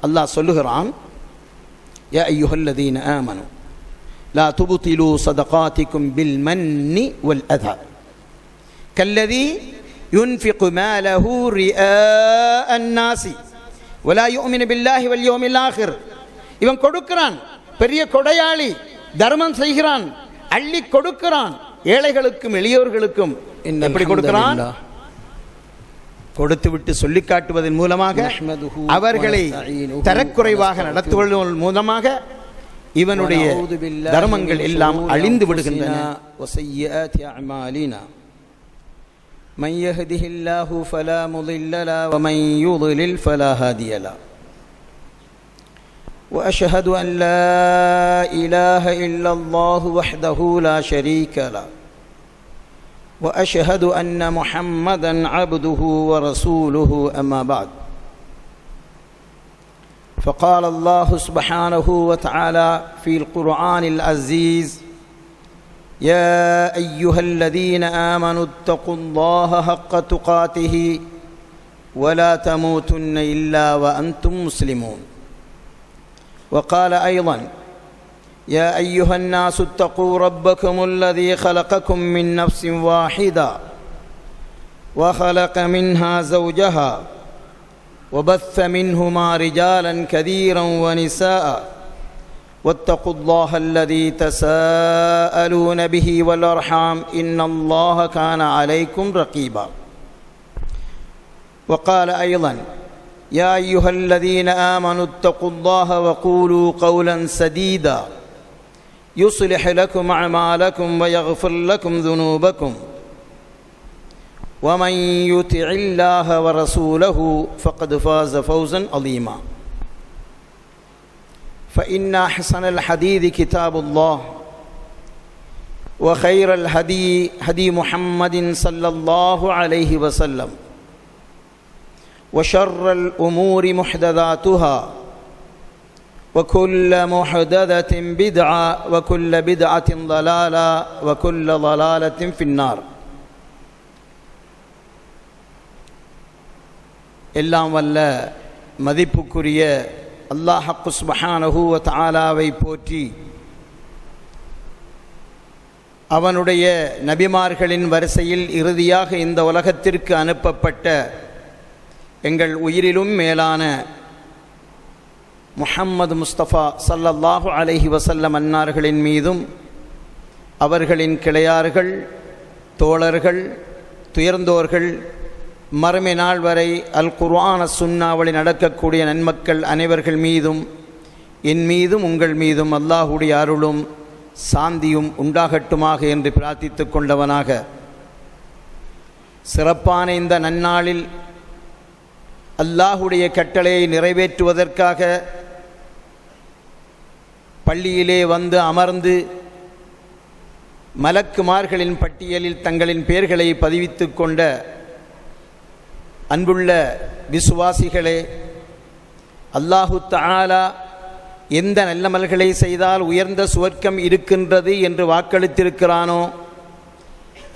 அல்லாஹ் சொல்லுகிறான், யா அய்யுஹல்லதீன ஆமனு லா துப்திலூ ஸதகாத்திக்கும் பில் மன்னி வல் அதா கல்லதீ யுன்ஃபிகு மாலஹு ரிஆஅன் நாஸி வலா யுமினு பில்லாஹி வல் யௌமில் ஆகிர். இவன் கொடுக்கிறான், பெரிய கொடையாளி, தர்மம் செய்கிறான், அள்ளி கொடுக்கிறான், ஏழைகளுக்கும் எளியோர்களுக்கும். எப்படி கொடுக்கிறான்? கொடுத்துவிட்டு சொல்லி காட்டுவதன் மூலமாக, அவர்களை தரக்குறைவாக நடத்துவதன் மூலமாக இவனுடைய தர்மங்கள் எல்லாம் அழிந்து விடுகின்றன. من يهده الله فلا مضل له ومن يضلل فلا هادي له وأشهد أن لا إله إلا الله وحده لا شريك له وأشهد أن محمدًا عبده ورسوله أما بعد فقال الله سبحانه وتعالى في القرآن العزيز يا أيها الذين آمنوا اتقوا الله حق تقاته ولا تموتن إلا وأنتم مسلمون وقال أيضا يا أيها الناس اتقوا ربكم الذي خلقكم من نفس واحدة وخلق منها زوجها وبث منهما رجالا كثيرا ونساء واتقوا الله الذي تساءلون به والأرحام إن الله كان عليكم رقيبا وقال أيضا يا أيها الذين آمنوا اتقوا الله وقولوا قولا سديدا يصلح لكم أعمالكم ويغفر لكم ذنوبكم ومن يطع الله ورسوله فقد فاز فوزا عظيما فإن أحسن الحديث كتاب الله وخير الهدي هدي محمد صلى الله عليه وسلم وشر الأمور محدثاتها وكل محدثة بدعة وكل بدعة ضلالة وكل ضلالة في النار. எல்லாம் வல்ல மதிப்புக்குரிய அல்லாஹ் சுப்ஹானஹு வ தஆலாவை போற்றி அவனுடைய நபிமார்களின் வரிசையில் இறுதியாக இந்த உலகத்திற்கு அனுப்பப்பட்ட எங்கள் உயிரிலும் மேலான முஹம்மது முஸ்தபா ஸல்லல்லாஹு அலைஹி வஸல்லம் அன்னார்களின் மீதும் அவர்களின் கிளையார்கள், தோழர்கள், துயர்ந்தோர்கள், மறுமை நாள் வரை அல் குர்ஆன் சுன்னாவளி நடக்கக்கூடிய நன்மக்கள் அனைவர்கள் மீதும் என் மீதும் உங்கள் மீதும் அல்லாஹுடைய அருளும் சாந்தியும் உண்டாகட்டுமாக என்று பிரார்த்தித்து கொண்டவனாக, சிறப்பான இந்த நன்னாளில் அல்லாஹுடைய கட்டளையை நிறைவேற்றுவதற்காக பள்ளியிலே வந்து அமர்ந்து மலக்குமார்களின் பட்டியலில் தங்களின் பெயர்களை பதிவித்து கொண்ட அன்புள்ள விசுவாசிகளே, அல்லாஹு தஆலா எந்த நல்லமல்களை செய்தால் உயர்ந்த சுவர்க்கம் இருக்கின்றது என்று வாக்களித்திருக்கிறானோ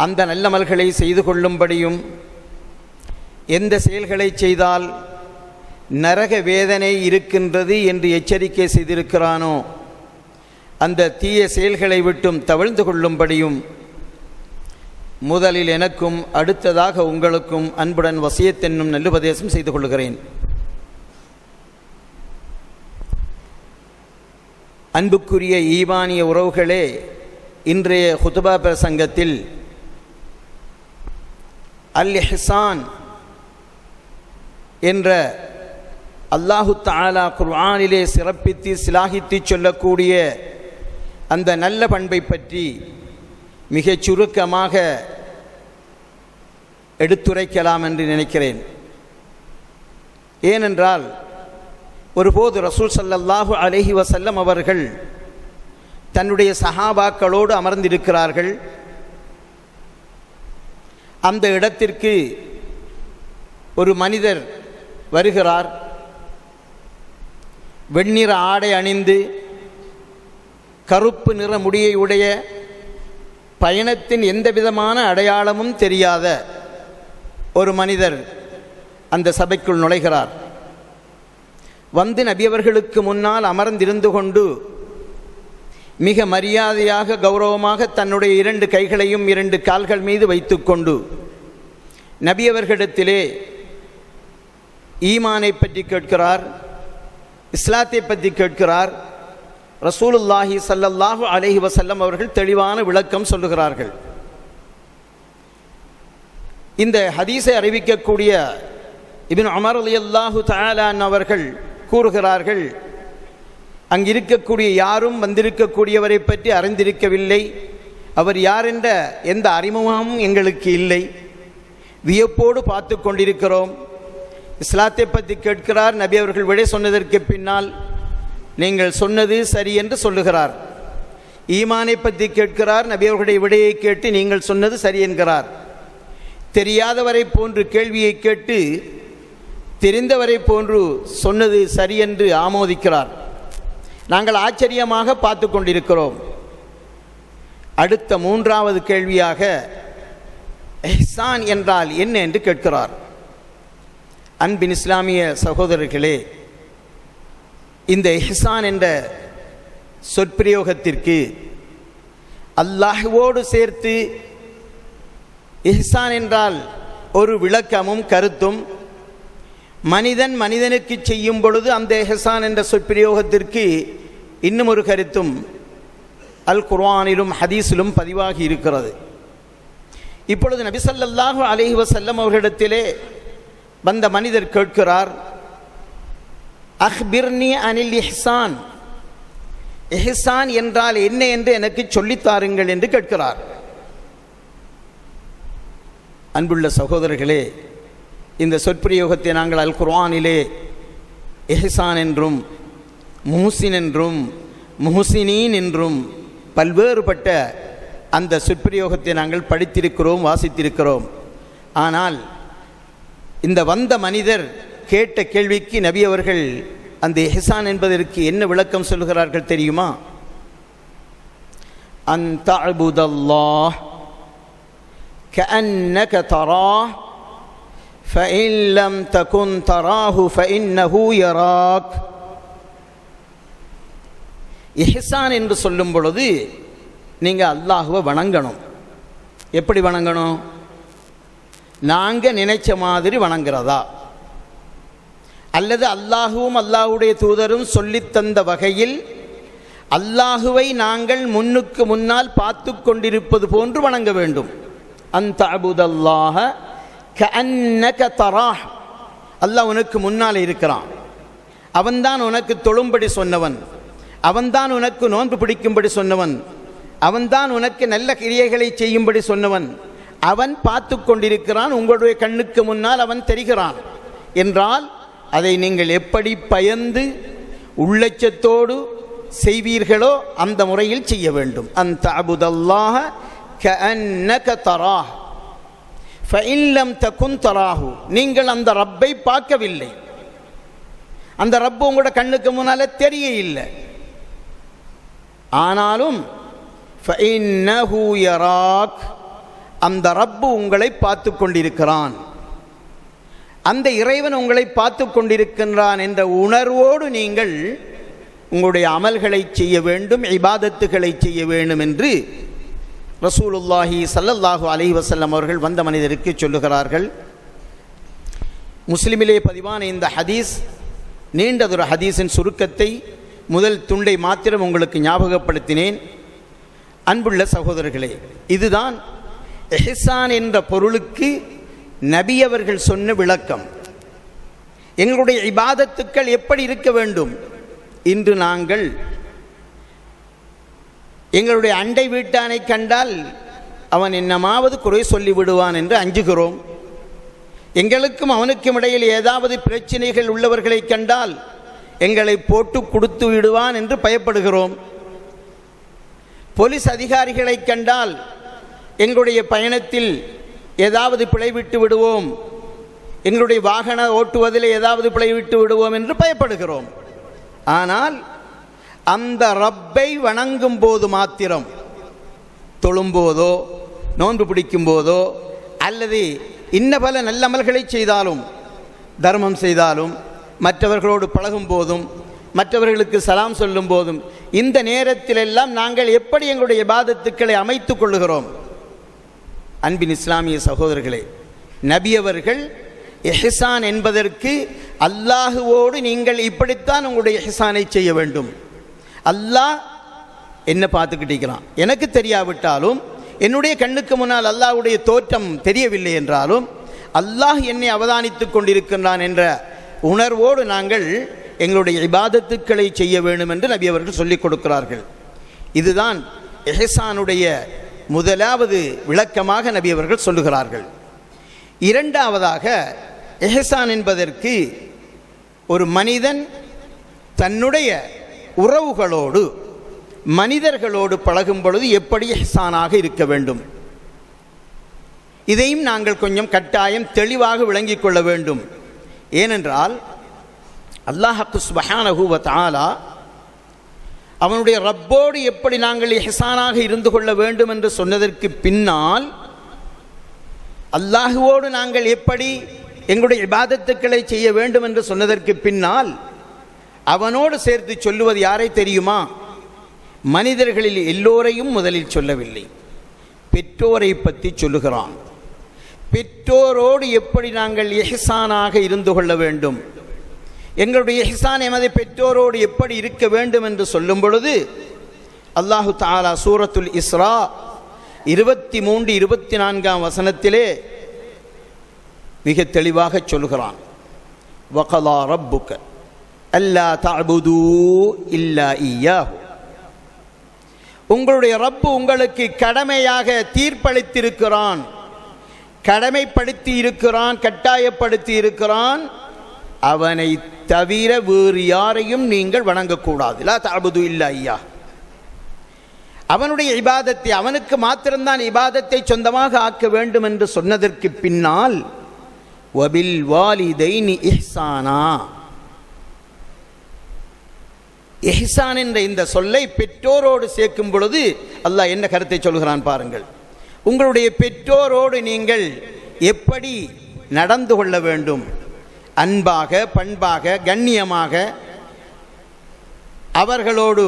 அந்த நல்லமல்களை செய்து கொள்ளும்படியும், எந்த செயல்களை செய்தால் நரக வேதனை இருக்கின்றது என்று எச்சரிக்கை செய்திருக்கிறானோ அந்த தீய செயல்களை விட்டும் தவிர்ந்து கொள்ளும்படியும் முதலில் எனக்கும் அடுத்ததாக உங்களுக்கும் அன்புடன் வசியத் என்னும் நல்லுபதேசம் செய்து கொள்கிறேன். அன்புக்குரிய ஈமானிய உறவுகளே, இன்றைய ஹுத்பா பிரசங்கத்தில் அல் இஹ்சான் என்ற அல்லாஹு தஆலா குர்ஆனிலே சிறப்பித்து சிலாகித்து சொல்லக்கூடிய அந்த நல்ல பண்பை பற்றி மிகச் சுருக்கமாக எடுத்துரைக்கலாம் என்று நினைக்கிறேன். ஏனென்றால் ஒருபோது ரசூல் ஸல்லல்லாஹு அலைஹி வஸல்லம் அவர்கள் தன்னுடைய சஹாபாக்களோடு அமர்ந்திருக்கிறார்கள். அந்த இடத்திற்கு ஒரு மனிதர் வருகிறார். வெண்ணிற ஆடை அணிந்து கருப்பு நிற முடியை உடைய, பயணத்தின் எந்த விதமான அடையாளமும் தெரியாத ஒரு மனிதர் அந்த சபைக்குள் நுழைகிறார். வந்து நபியவர்களுக்கு முன்னால் அமர்ந்திருந்து கொண்டு மிக மரியாதையாக கௌரவமாக தன்னுடைய 2 கைகளையும் 2 கால்கள் மீது வைத்துக்கொண்டு நபியவர்களிடத்திலே ஈமானை பற்றி கேட்கிறார், இஸ்லாத்தை பற்றி கேட்கிறார். ரசூலுல்லாஹி ஸல்லல்லாஹு அலைஹி வஸல்லம் அவர்கள் தெளிவான விளக்கம் சொல்லுகிறார்கள். இந்த ஹதீஸை அறிவிக்கக்கூடிய இப்னு உமர் ரலியல்லாஹு தஆலா அவர்கள் கூறுகிறார்கள், அங்கிருக்கக்கூடிய யாரும் வந்திருக்கக்கூடியவரை பற்றி அறிந்திருக்கவில்லை. அவர் யார் என்ற எந்த அறிமுகமும் எங்களுக்கு இல்லை. வியப்போடு பார்த்து கொண்டிருக்கிறோம். இஸ்லாத்தை பற்றி கேட்கிறார். நபி அவர்கள் விடை சொன்னதற்கு பின்னால் நீங்கள் சொன்னது சரி என்று சொல்லுகிறார். ஈமானை பற்றி கேட்கிறார். நபி அவர்களுடைய விடையை கேட்டு நீங்கள் சொன்னது சரி என்கிறார். தெரியாதவரை போன்று கேள்வியை கேட்டு தெரிந்தவரை போன்று சொன்னது சரி என்று ஆமோதிக்கிறார். நாங்கள் ஆச்சரியமாக பார்த்து கொண்டிருக்கிறோம். அடுத்த 3வது கேள்வியாக இஹ்சான் என்றால் என்ன என்று கேட்கிறார். அன்பின் இஸ்லாமிய சகோதரர்களே, இந்த இஹ்சான் என்ற சொற்பிரயோகத்திற்கு அல்லாஹ்வோடு சேர்த்து இஹ்சான் என்றால் ஒரு விளக்கமும் கருத்தும், மனிதன் மனிதனுக்கு செய்யும் பொழுது அந்த இஹ்சான் என்ற சொற்பிரயோகத்திற்கு இன்னும் ஒரு கருத்தும் அல் குர்ஆனிலும் ஹதீஸிலும் பதிவாகி இருக்கிறது. இப்பொழுது நபி ஸல்லல்லாஹு அலைஹி வஸல்லம் அவர்களிடத்திலே வந்த மனிதர் கேட்கிறார், அக்பிர்னி அனில் இஹ்சான், இஹ்சான் என்றால் என்ன என்று எனக்கு சொல்லித்தாருங்கள் என்று கேட்கிறார். அன்புள்ள சகோதரர்களே, இந்த சொற்பிரயோகத்தை நாங்கள் அல் குர்ஆனிலே இஹ்சான் என்றும் முஹ்சின் என்றும் முஹ்சினீன் என்றும் பல்வேறுபட்ட அந்த சொற்பிரயோகத்தை நாங்கள் படித்திருக்கிறோம், வாசித்திருக்கிறோம். ஆனால் இந்த வந்த மனிதர் கேட்ட கேள்விக்கு நபி அவர்கள் அந்த இஹ்சான் என்பதற்கு என்ன விளக்கம் சொல்கிறார்கள் தெரியுமா? அன் தஅபுதல்லாஹ் கஅன்னக தராஹ் ஃபஇன் லம் தகுன் தராஹு ஃபஇன்னஹு யராக். இஹ்சான் என்று சொல்லும் பொழுது நீங்கள் அல்லாஹுவை வணங்கணும். எப்படி வணங்கணும்? நாங்கள் நினைச்ச மாதிரி வணங்குறதா, அல்லது அல்லாஹுவும் அல்லாஹுடைய தூதரும் சொல்லித்தந்த வகையில் அல்லாஹுவை நாங்கள் முன்னுக்கு முன்னால் பார்த்து கொண்டிருப்பது போன்று வணங்க வேண்டும். அந்த அபுதல்லாஹ கஅன்னக தராஹ், அல்லாஹ் உனக்கு முன்னால் இருக்கிறான். அவன்தான் உனக்கு தொழும்படி சொன்னவன், அவன்தான் உனக்கு நோன்பு பிடிக்கும்படி சொன்னவன், அவன்தான் உனக்கு நல்ல கிரியைகளை செய்யும்படி சொன்னவன். அவன் பார்த்து கொண்டிருக்கிறான், உங்களுடைய கண்ணுக்கு முன்னால் அவன் தெரிகிறான் என்றால் அதை நீங்கள் எப்படி பயந்து உள்ளச்சத்தோடு செய்வீர்களோ அந்த முறையில் செய்ய வேண்டும். அந்த அபுதல்லாஹ கஅன்னக தராஹ் ஃபஇன் லம் தகுன் தராஹு, நீங்கள் அந்த ரப்பை பார்க்கவில்லை, அந்த ரப்பு உங்களோட கண்ணுக்கு முன்னால தெரிய இல்லை, ஆனாலும் ஃபஇன்னஹு யராக், அந்த ரப்பு உங்களை பார்த்து கொண்டிருக்கிறான், அந்த இறைவன் உங்களை பார்த்து கொண்டிருக்கின்றான் என்ற உணர்வோடு நீங்கள் உங்களுடைய அமல்களை செய்ய வேண்டும், இபாதத்துகளை செய்ய வேண்டும் என்று ரசூலுல்லாஹி ஸல்லல்லாஹு அலைஹி வஸல்லம் அவர்கள் வந்த மனிதருக்கு சொல்லுகிறார்கள். முஸ்லிமிலே பதிவான இந்த ஹதீஸ் நீண்டதொரு ஹதீஸின் சுருக்கத்தை முதல் துண்டை மாத்திரம் உங்களுக்கு ஞாபகப்படுத்தினேன். அன்புள்ள சகோதரர்களே, இதுதான் இஹ்சான் என்ற பொருளுக்கு நபி அவர்கள் சொன்ன விளக்கம். எங்களுடைய இபாதத்துக்கள் எப்படி இருக்க வேண்டும்? இன்று நாங்கள் எங்களுடைய அண்டை வீட்டானை கண்டால் அவன் என்னமாவது குறை சொல்லி விடுவான் என்று அஞ்சுகிறோம். எங்களுக்கும் அவனுக்கும் இடையில் ஏதாவது பிரச்சனைகள் உள்ளவர்களை கண்டால் எங்களை போட்டு கொடுத்து விடுவான் என்று பயப்படுகிறோம். போலீஸ் அதிகாரிகளை கண்டால் எங்களுடைய பயணத்தில் ஏதாவது பிழைவிட்டு விடுவோம், எங்களுடைய வாகன ஓட்டுவதில் ஏதாவது பிழைவிட்டு விடுவோம் என்று பயப்படுகிறோம். ஆனால் அந்த ரப்பை வணங்கும் போது மாத்திரம், தொழும்போதோ நோன்பு பிடிக்கும் போதோ அல்லது இன்ன பல நல்லமல்களை செய்தாலும், தர்மம் செய்தாலும் மற்றவர்களோடு பழகும் போதும், மற்றவர்களுக்கு சலாம் சொல்லும் போதும், இந்த நேரத்திலெல்லாம் நாங்கள் எப்படி எங்களுடைய இபாதத்துக்களை அமைத்துக் கொள்ளுகிறோம்? அன்பின் இஸ்லாமிய சகோதரர்களே, நபி அவர்கள் இஹ்சான் என்பதற்கு அல்லாஹுவோடு நீங்கள் இப்படித்தான் உங்களுடைய இஹ்சானை செய்ய வேண்டும். அல்லாஹ் என்ன பார்த்துக்கிட்டிருக்கிறான், எனக்கு தெரியாவிட்டாலும், என்னுடைய கண்ணுக்கு முன்னால் அல்லாஹ்வுடைய தோற்றம் தெரியவில்லை என்றாலும், அல்லாஹ் என்னை அவதானித்து கொண்டிருக்கின்றான் என்ற உணர்வோடு நாங்கள் எங்களுடைய இபாதத்துக்களை செய்ய வேண்டும் என்று நபி அவர்கள் சொல்லிக் கொடுக்கிறார்கள். இதுதான் இஹ்சானுடைய முதலாவது விளக்கமாக நபி அவர்கள் சொல்லுகிறார்கள். இரண்டாவதாக, இஹ்சான் என்பதற்கு ஒரு மனிதன் தன்னுடைய உறவுகளோடு, மனிதர்களோடு பழகும் பொழுது எப்படி இஹ்சானாக இருக்க வேண்டும், இதையும் நாங்கள் கொஞ்சம் கட்டாயம் தெளிவாக விளங்கிக் கொள்ள வேண்டும். ஏனென்றால் அல்லாஹ் சுப்ஹானஹு வ தஆலா அவனுடைய ரப்போடு எப்படி நாங்கள் இஹ்சானாக இருந்து கொள்ள வேண்டும் என்று சொன்னதற்கு பின்னால், அல்லாஹுவோடு நாங்கள் எப்படி எங்களுடைய இபாதத்துக்களை செய்ய வேண்டும் என்று சொன்னதற்கு பின்னால், அவனோடு சேர்த்து சொல்லுவது யாரை தெரியுமா? மனிதர்களில் எல்லோரையும் முதலில் சொல்லவில்லை, பெற்றோரை பற்றி சொல்லுகிறான். பெற்றோரோடு எப்படி நாங்கள் இஹ்சானாக இருந்து கொள்ள வேண்டும், எங்களுடைய இஹ்சான் எமது பெற்றோரோடு எப்படி இருக்க வேண்டும் என்று சொல்லும் பொழுது, அல்லாஹு தஆலா சூரத்துல் இஸ்ரா 23-24 வசனத்திலே மிக தெளிவாக சொல்கிறான். வகலா ரப்புக அல்லா தஅபுது இல்லா இய்யாஹு, உங்களுடைய ரப்பு உங்களுக்கு கடமையாக தீர்ப்பளித்திருக்கிறான், கடமைப்படுத்தி இருக்கிறான், கட்டாயப்படுத்தி இருக்கிறான், அவனை தவிர வேறு யாரையும் நீங்கள் வணங்கக்கூடாது. லா தஅபுது இல்லா இய்யாஹ், அவனுடைய இபாதத்தை, அவனுக்கு மாத்திரம்தான் இபாதத்தை சொந்தமாக ஆக்க வேண்டும் என்று சொன்னதற்கு பின்னால், வபில் வாலிதைனி இஹ்சானா, இஹ்சான் என்ற இந்த சொல்லை பெற்றோரோடு சேர்க்கும் பொழுது அல்லாஹ் என்ன கருத்தை சொல்கிறான் பாருங்கள். உங்களுடைய பெற்றோரோடு நீங்கள் எப்படி நடந்து கொள்ள வேண்டும், அன்பாக, பண்பாக, கண்ணியமாக அவர்களோடு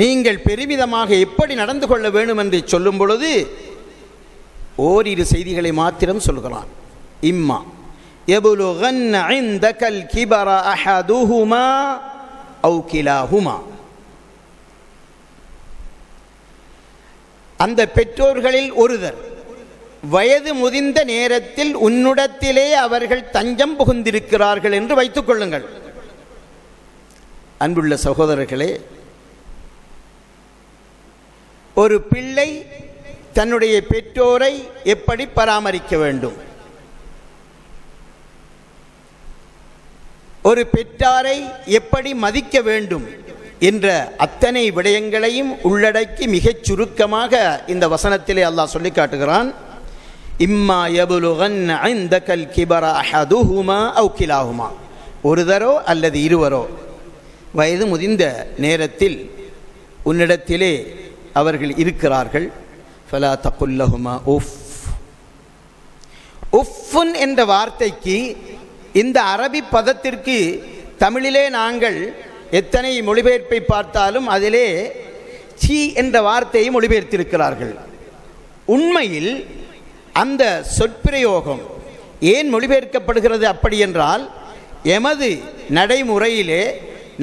நீங்கள் பெருமிதமாக எப்படி நடந்து கொள்ள வேண்டும் என்று சொல்லும் பொழுது ஓரிரு செய்திகளை மாத்திரம் சொல்கிறான். இம்மா யபுலுகன்ன இந்தகல் கிபர அஹதுஹுமா அவு கிலாஹுமா, அந்த பெற்றோர்களில் ஒருவர் வயது முதிர்ந்த நேரத்தில் உன்னிடத்திலே அவர்கள் தஞ்சம் புகுந்திருக்கிறார்கள் என்று வைத்துக் கொள்ளுங்கள். அன்புள்ள சகோதரர்களே, ஒரு பிள்ளை தன்னுடைய பெற்றோரை எப்படி பராமரிக்க வேண்டும், ஒரு பெற்றாரை எப்படி மதிக்க வேண்டும் என்ற அத்தனை விடயங்களையும் உள்ளடக்கி மிகச் சுருக்கமாக இந்த வசனத்திலே அல்லாஹ் சொல்லி காட்டுகிறான். இம்மா யபுலுகன்ன இந்தகல் கிபர அஹதுஹுமா அவு கிலாஹுமா, ஒருவரோ அல்லது இருவரோ வயது முதிர்ந்த நேரத்தில் உன்னிடத்திலே அவர்கள் இருக்கிறார்கள். ஃபலா தகுல் லஹுமா உஃப், உஃப்ன் என்ற வார்த்தைக்கு, இந்த அரபி பதத்திற்கு தமிழிலே நாங்கள் எத்தனை மொழிபெயர்ப்பை பார்த்தாலும் அதிலே சீ என்ற வார்த்தையை மொழிபெயர்த்திருக்கிறார்கள். உண்மையில் அந்த சொற்பிரயோகம் ஏன் மொழிபெயர்க்கப்படுகிறது அப்படி என்றால், எமது நடைமுறையிலே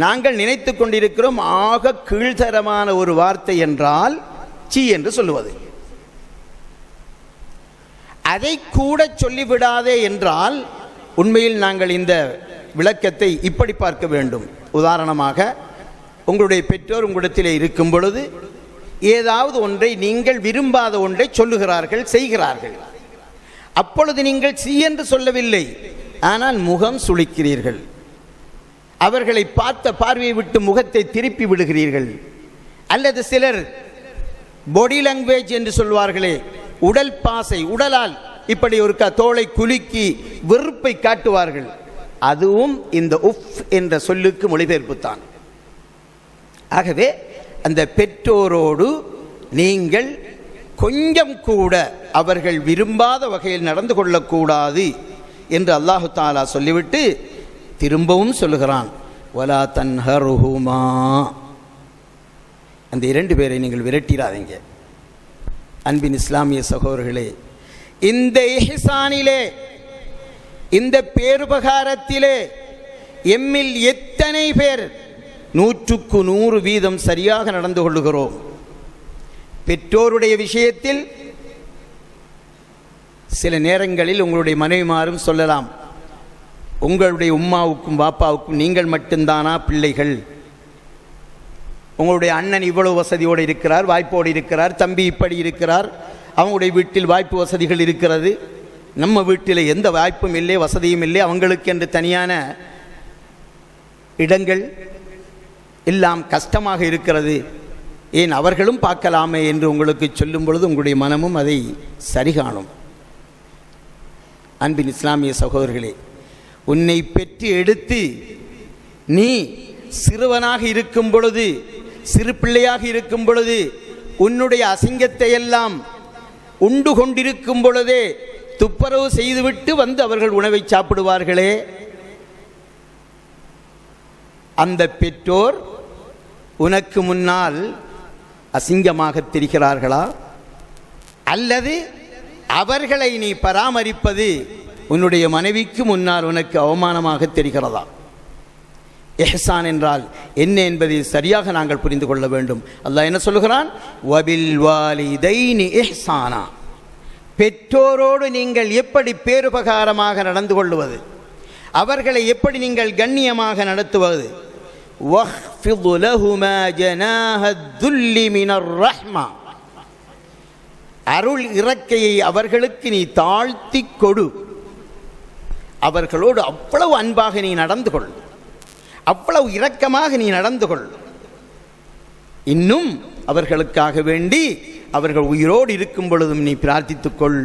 நாங்கள் நினைத்து கொண்டிருக்கிறோம் ஆக கீழ்த்தரமான ஒரு வார்த்தை என்றால் சீ என்று சொல்லுவது. அதை கூட சொல்லிவிடாதே என்றால், உண்மையில் நாங்கள் இந்த விளக்கத்தை இப்படி பார்க்க வேண்டும். உதாரணமாக, உங்களுடைய பெற்றோர் உங்களிடத்திலே இருக்கும் பொழுது ஏதாவது ஒன்றை, நீங்கள் விரும்பாத ஒன்றை சொல்லுகிறார்கள், செய்கிறார்கள். அப்பொழுது நீங்கள் சீ என்று சொல்லவில்லை, ஆனால் முகம் சுளிக்கிறீர்கள், அவர்களை பார்த்த பார்வையை விட்டு முகத்தை திருப்பி விடுகிறீர்கள். அல்லது சிலர் பாடி லாங்குவேஜ் என்று சொல்வார்களே, உடல் பாசை, உடலால் இப்படி ஒரு தோளை குலுக்கி வெறுப்பை காட்டுவார்கள். அதுவும் இந்த உஃப் என்ற சொல்லுக்கு மொழிபெயர்ப்புத்தான். ஆகவே அந்த பெற்றோரோடு நீங்கள் கொஞ்சம் கூட அவர்கள் விரும்பாத வகையில் நடந்து கொள்ளக்கூடாது என்று அல்லாஹு தஆலா சொல்லிவிட்டு, திரும்பவும் சொல்லுகிறான், வலா தன்ஹருஹுமா, அந்த 2 பேரை நீங்கள் விரட்டிடாதீங்க. அன்பின் இஸ்லாமிய சகோதரர்களே, இந்த இஹ்சானிலே, இந்த பேருபகாரத்திலே எம்மில் எத்தனை பேர் 100க்கு 100% சரியாக நடந்து கொள்ளுகிறோம்? பெற்றோருடைய விஷயத்தில் சில நேரங்களில் உங்களுடைய மனைவிமாரும் சொல்லலாம், உங்களுடைய உம்மாவுக்கும் பாப்பாவுக்கும் நீங்கள் மட்டும்தானா பிள்ளைகள்? உங்களுடைய அண்ணன் இவ்வளவு வசதியோடு இருக்கிறார், வாய்ப்போடு இருக்கிறார், தம்பி இப்படி இருக்கிறார், அவங்களுடைய வீட்டில் வாய்ப்பு வசதிகள் இருக்கிறது, நம்ம வீட்டில் எந்த வாய்ப்பும் இல்லை, வசதியும் இல்லை, அவங்களுக்கு என்று தனியான இடங்கள் எல்லாம் கஷ்டமாக இருக்கிறது, ஏன் அவர்களும் பார்க்கலாமே என்று உங்களுக்கு சொல்லும் பொழுது உங்களுடைய மனமும் அதை சரி காணும். அன்பின் இஸ்லாமிய சகோதரர்களே, உன்னை பெற்று எடுத்து நீ சிறுவனாக இருக்கும் பொழுது, சிறு பிள்ளையாக இருக்கும் பொழுது, உன்னுடைய அசிங்கத்தை எல்லாம் உண்டு கொண்டிருக்கும் பொழுதே துப்புரவு செய்துவிட்டு வந்து அவர்கள் உணவை சாப்பிடுவார்களே, அந்த பெற்றோர் உனக்கு முன்னால் அசிங்கமாக தெரிகிறார்களா? அல்லது அவர்களை நீ பராமரிப்பது உன்னுடைய மனைவிக்கு முன்னால் உனக்கு அவமானமாக தெரிகிறதா? இஹ்சான் என்றால் என்ன என்பதை சரியாக நாங்கள் புரிந்து கொள்ள வேண்டும். அல்லாஹ் என்ன சொல்லுகிறான்? வபில் வாலிதைனி இஹ்சானா, பெற்றோரோடு நீங்கள் எப்படி பேருபகாரமாக நடந்து கொள்வது, அவர்களை எப்படி நீங்கள் கண்ணியமாக நடத்துவது. வஹ்ஃபிது லஹுமா ஜனாஹத்துல்லி மினர் ரஹ்மா, அருள் இறக்கையை அவர்களுக்கு நீ தாழ்த்தி கொடு. அவர்களோடு அவ்வளவு அன்பாக நீ நடந்து கொள், அவ்வளவு இரக்கமாக நீ நடந்து கொள். இன்னும் அவர்களுக்காக வேண்டி அவர்கள் உயிரோடு இருக்கும் பொழுதும் நீ பிரார்த்தித்துக்கொள்,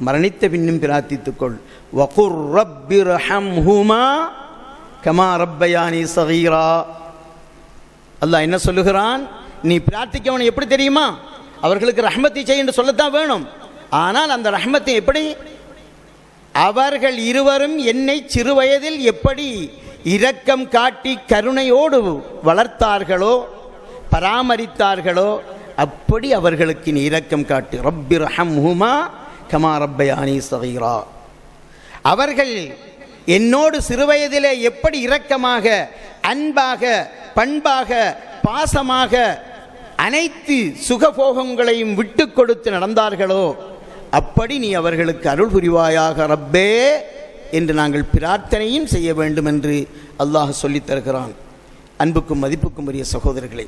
மரணித்த பின்னும் பிரார்த்தித்துக்கொள். வகுர் ரப்பிர்ஹம்ஹுமா கமா ரப்பயானி ஸகீரா. அல்லாஹ் என்ன சொல்லுகிறான்? நீ பிரார்த்திக்கவன் எப்படி தெரியுமா? அவர்களுக்கு ரஹ்மத்தை செய் என்று சொல்லத்தான் வேணும். ஆனால் அந்த ரஹ்மத்தை எப்படி? அவர்கள் இருவரும் என்னை சிறு வயதில் எப்படி இரக்கம் காட்டி கருணையோடு வளர்த்தார்களோ, பராமரித்தார்களோ, அப்படி அவர்களுக்கு நீ இரக்கம் காட்டு. ரப்பிர்ஹம்ஹுமா கமா ரப்பயானி ஸகீரா. அவர்கள் என்னோடு சிறுவயதிலே எப்படி இரக்கமாக, அன்பாக, பண்பாக, பாசமாக அனைத்து சுகபோகங்களையும் விட்டு கொடுத்து நடந்தார்களோ, அப்படி நீ அவர்களுக்கு அருள் புரிவாயாக ரப்பே என்று நாங்கள் பிரார்த்தனையும் செய்ய வேண்டும் என்று அல்லாஹ் சொல்லித் தருகிறான். அன்புக்கும் மதிப்புக்கும் உரிய சகோதரர்களே,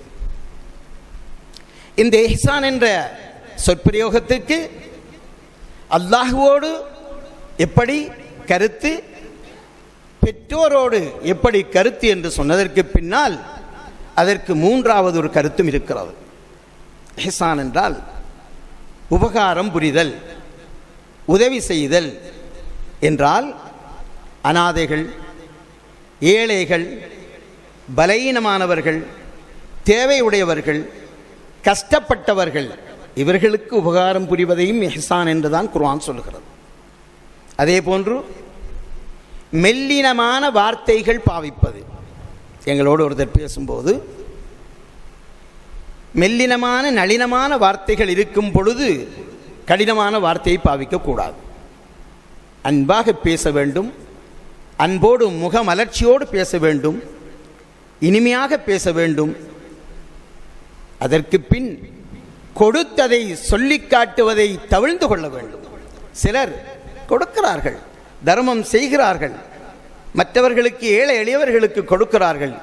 இந்த இஹ்சான் என்ற சொற்பிரயோகத்திற்கு அல்லாஹுவோடு எப்படி கருத்து, பெற்றோரோடு எப்படி கருத்து என்று சொன்னதற்கு பின்னால் அதற்கு 3வது ஒரு கருத்தும் இருக்கிறது. இஹ்சான் என்றால் உபகாரம் புரிதல், உதவி செய்தல் என்றால் அனாதைகள், ஏழைகள், பலவீனமானவர்கள், தேவையுடையவர்கள், கஷ்டப்பட்டவர்கள், இவர்களுக்கு உபகாரம் புரிவதையும் இஹ்சான் என்றுதான் குர்ஆன் சொல்லுகிறது. அதே போன்று மெல்லினமான வார்த்தைகள் பாவிப்பது. எங்களோடு ஒருத்தர் பேசும்போது மெல்லினமான நளினமான வார்த்தைகள் இருக்கும் பொழுது கடினமான வார்த்தையை பாவிக்கக்கூடாது. அன்பாக பேச வேண்டும், அன்போடு முகமலர்ச்சியோடு பேச வேண்டும், இனிமையாக பேச வேண்டும். அதற்கு பின் கொடுத்ததை சொல்லி காட்டுவதை தவிர்த்து கொள்ள வேண்டும். சிலர் கொடுக்கிறார்கள், தர்மம் செய்கிறார்கள், மற்றவர்களுக்கு, ஏழை எளியவர்களுக்கு கொடுக்கிறார்கள்.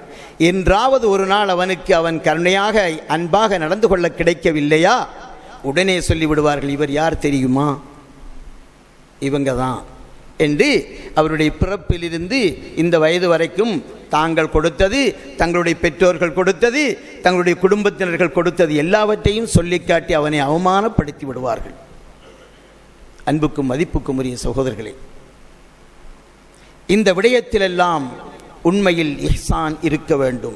என்றாவது ஒரு நாள் அவனுக்கு அவன் கருணையாக, அன்பாக நடந்து கொள்ள கிடைக்கவில்லையா, உடனே சொல்லிவிடுவார்கள், இவர் யார் தெரியுமா, இவங்க தான் என்று. அவருடைய பிறப்பிலிருந்து இந்த வயது வரைக்கும் தாங்கள் கொடுத்தது, தங்களுடைய பெற்றோர்கள் கொடுத்தது, தங்களுடைய குடும்பத்தினர்கள் கொடுத்தது எல்லாவற்றையும் சொல்லிக்காட்டி அவனை அவமானப்படுத்தி விடுவார்கள். அன்புக்கும் மதிப்புக்கும் உரிய சகோதரர்களே, இந்த விடயத்திலெல்லாம் உண்மையில் இஹ்சான் இருக்க வேண்டும்.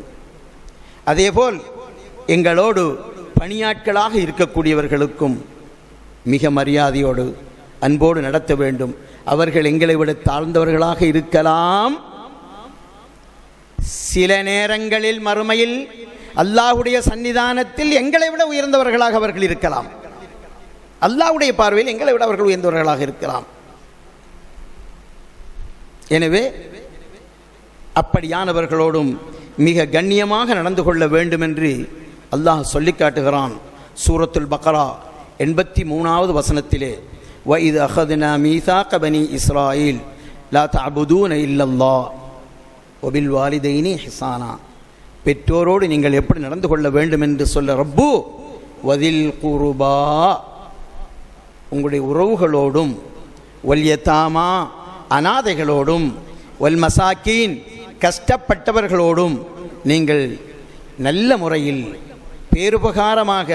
அதேபோல் எங்களோடு பணியாட்களாக இருக்கக்கூடியவர்களுக்கும் மிக மரியாதையோடு, அன்போடு நடத்த வேண்டும். அவர்கள் எங்களை விட தாழ்ந்தவர்களாக இருக்கலாம், சில நேரங்களில் மறுமையில் அல்லாஹ்வுடைய சன்னிதானத்தில் எங்களை விட உயர்ந்தவர்களாக அவர்கள் இருக்கலாம். அல்லாஹ்வுடைய பார்வையில் எங்களை விட அவர்கள் உயர்ந்தவர்களாக இருக்கலாம். எனவே அப்படியானவர்களோடும் மிக கண்ணியமாக நடந்து கொள்ள வேண்டும் என்று அல்லாஹ் சொல்லி காட்டுகிறான். சூரத்துல் பக்ரா 83வது வசனத்திலே, وَإِذْ أَخَذْنَا مِيثَاقَ بَنِي إِسْرَائِيلَ لَا تَعْبُدُونَ إِلَّا اللَّهَ وَبِالْوَالِدَيْنِ إِحْسَانًا. பெற்றோரோடு நீங்கள் எப்படி நடந்து கொள்ள வேண்டும் என்று சொல்ல ரப்பு, வதில் குருபா, உங்களுடைய உறவுகளோடும், வல் யதாமா, அனாதைகளோடும், வல் மசாக்கீன், கஷ்டப்பட்டவர்களோடும் நீங்கள் நல்ல முறையில் பேருபகாரமாக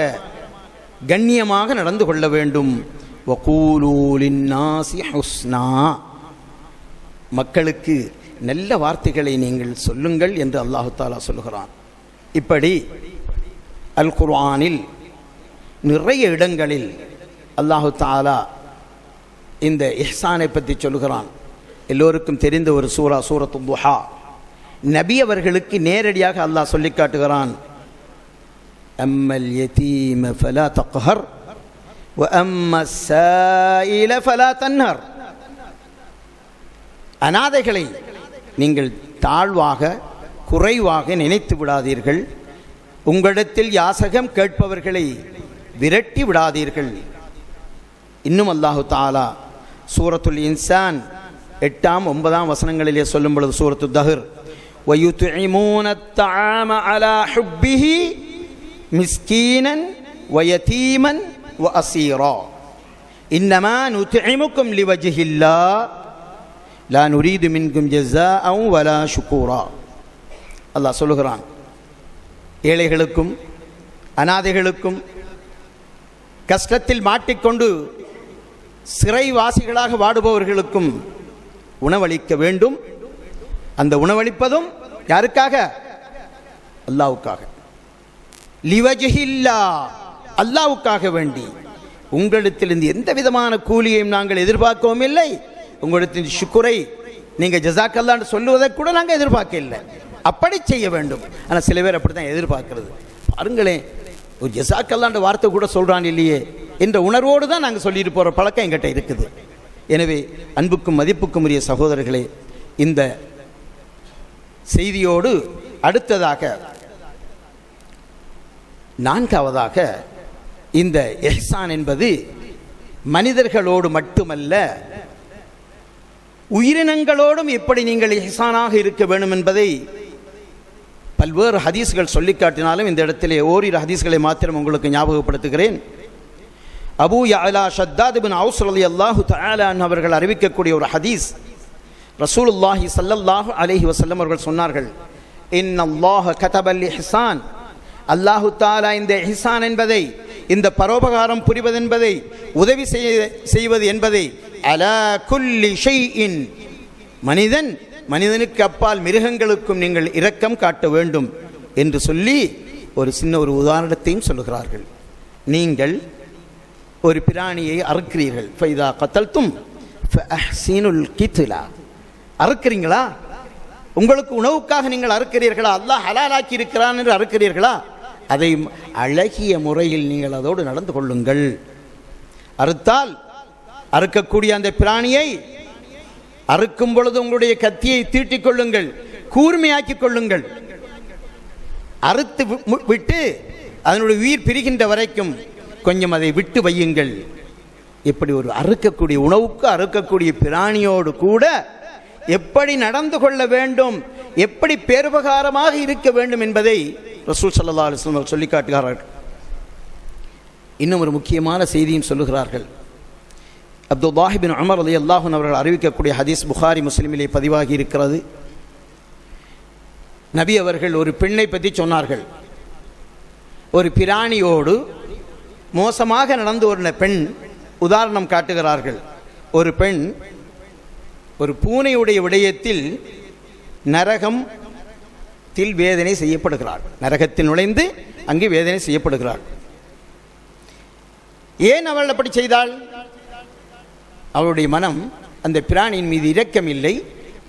கண்ணியமாக நடந்து கொள்ள வேண்டும். வகூலூ லின்னாஸி ஹுஸ்னா, மக்களுக்கு நல்ல வார்த்தைகளை நீங்கள் சொல்லுங்கள் என்று அல்லாஹு தஆலா சொல்லுகிறான். இப்படி அல் குர்ஆனில் நிறைய இடங்களில் அல்லாஹு தஆலா இந்த இஹ்சானை பற்றி சொல்லுகிறான். எல்லோருக்கும் தெரிந்த ஒரு சூரத்துல் துஹா. நபி அவர்களுக்கு நேரடியாக அல்லாஹ் சொல்லி காட்டுகிறான், அம்மல் யதீம ஃபலா தக்ஹர் வ அம்மஸ் ஸாயில ஃபலா தன்ஹர். அனாதைகளை நீங்கள் தாழ்வாக குறைவாக நினைத்து விடாதீர்கள், உங்களிடத்தில் யாசகம் கேட்பவர்களை விரட்டி விடாதீர்கள். இன்னும் அல்லாஹு தஆலா சூரத்துல் இன்சான் 8, 9 வசனங்களிலே சொல்லும் பொழுது, சூரத்து தஹர், وَيُطْعِمُونَ الطَّعَامَ عَلَى حُبِّهِ مِسْكِينًا وَيَتِيمًا وَأَسِيرًا إِنَّمَا نُطْعِمُكُمْ لِوَجْهِ اللَّهِ لَا نُرِيدُ مِنكُمْ جَزَاءً وَلَا شُكُورًا. அல்லாஹ் சொல்லுகிறான், ஏழைகளுக்கும் அனாதைகளுக்கும் கஷ்டத்தில் மாட்டிக்கொண்டு சிறைவாசிகளாக வாடுபவர்களுக்கும் உணவளிக்க வேண்டும். அந்த உணவளிப்பதும் யாருக்காக? அல்லாஹ்வுக்காக. லிவஜ்ஹில்லா, அல்லாஹ்வுக்காக வேண்டி. உங்களிடத்திலிருந்து எந்த விதமான கூலியையும் நாங்கள் எதிர்பார்க்கவும் இல்லை, உங்களிடத்தின் ஷுக்குரை நீங்கள் ஜஸாக்கல்லான்னு சொல்லுவதை கூட நாங்கள் எதிர்பார்க்க இல்லை. அப்படி செய்ய வேண்டும். ஆனால் சில பேர் அப்படி தான் எதிர்பார்க்கிறது. பாருங்களேன், ஒரு ஜஸாக்கல்லான்ற வார்த்தை கூட சொல்கிறான் இல்லையே என்ற உணர்வோடு தான் நாங்கள் சொல்லிட்டு போகிற பழக்கம் எங்கிட்ட இருக்குது. எனவே அன்புக்கும் மதிப்புக்கும் உரிய சகோதரர்களே, இந்த செய்தியோடு அடுத்ததாக 4வதாக இந்த இஹ்சான் என்பது மனிதர்களோடு மட்டுமல்ல, உயிரினங்களோடும் எப்படி நீங்கள் இஹ்சானாக இருக்க வேண்டும் என்பதை பல்வேறு ஹதீஸ்கள் சொல்லி காட்டினாலும் இந்த இடத்திலே ஓரிரு ஹதீஸ்களை மாத்திரம் உங்களுக்கு ஞாபகப்படுத்துகிறேன். அபூ யஅலா ஷத்தாத் இப்னு அவ்ஸ் ரலியல்லாஹு தஆலா அன்ஹு அவர்கள் அறிவிக்கக்கூடிய ஒரு ஹதீஸ், ரசூலுல்லாஹி ஸல்லல்லாஹு அலைஹி வஸல்லம் அவர்கள் சொன்னார்கள், இன்னல்லாஹ கதபல் இஹ்சான், அல்லாஹு தஆலா இந்த இஹ்சான் என்பதை, இந்த பரோபகாரம் புரிவதென்பதை, உதவி செய்வது என்பதை, அலா குல்லி ஷைஇன், மனிதனுக்கு அப்பால் மிருகங்களுக்கும் நீங்கள் இரக்கம் காட்ட வேண்டும் என்று சொல்லி ஒரு சின்ன ஒரு உதாரணத்தையும் சொல்லுகிறார்கள். நீங்கள் ஒரு பிராணியை அறுக்கிறீர்கள், ஃபைதா கத்தல்தும் ஃபஅஹ்சினுல் கித்லா, அறுக்கிறீங்களா? உங்களுக்கு உணவுக்காக நீங்கள் அறுக்கிறீர்களா? அல்லாஹ் ஹலாலாக்கி இருக்கிறான் என்று அறுக்கிறீர்களா? அதை அழகிய முறையில் நீங்கள் அதோடு நடந்து கொள்ளுங்கள். அறுத்தால் அறுக்கக்கூடிய அந்த பிராணியை அறுக்கும் பொழுது உங்களுடைய கத்தியை தீட்டிக் கொள்ளுங்கள், கூர்மையாக்கிக் கொள்ளுங்கள். அறுத்து விட்டு அதனுடைய உயிர் பிரிகின்ற வரைக்கும் கொஞ்சம் அதை விட்டு வையுங்கள். இப்படி ஒரு அறுக்கக்கூடிய உணவுக்கு அறுக்கக்கூடிய பிராணியோடு கூட எப்படி நடந்து கொள்ள வேண்டும், எப்படி பேருபகாரமாக இருக்க வேண்டும் என்பதை ரசூல் ஸல்லல்லாஹு அலைஹி வஸல்லம் சொல்லி காட்டுகிறார்கள். இன்னும் ஒரு முக்கியமான செய்தியும் சொல்லுகிறார்கள். அப்துல்லாஹ் இப்னு உமர் ரலியல்லாஹு அன்ஹு அவர்கள் அறிவிக்கக்கூடிய ஹதீஸ் புகாரி முஸ்லிமிலே பதிவாகி இருக்கிறது. நபி அவர்கள் ஒரு பெண்ணை பற்றி சொன்னார்கள். ஒரு பிராணியோடு மோசமாக நடந்து ஒரு பெண் உதாரணம் காட்டுகிறார்கள். ஒரு பெண் ஒரு பூனையுடைய விடயத்தில் நரகத்தில் வேதனை செய்யப்படுகிறாள். நரகத்தில் நுழைந்து அங்கு வேதனை செய்யப்படுகிறாள். ஏன் அவள் அப்படி செய்தாள்? அவளுடைய மனம் அந்த பிராணியின் மீது இரக்கம் இல்லை.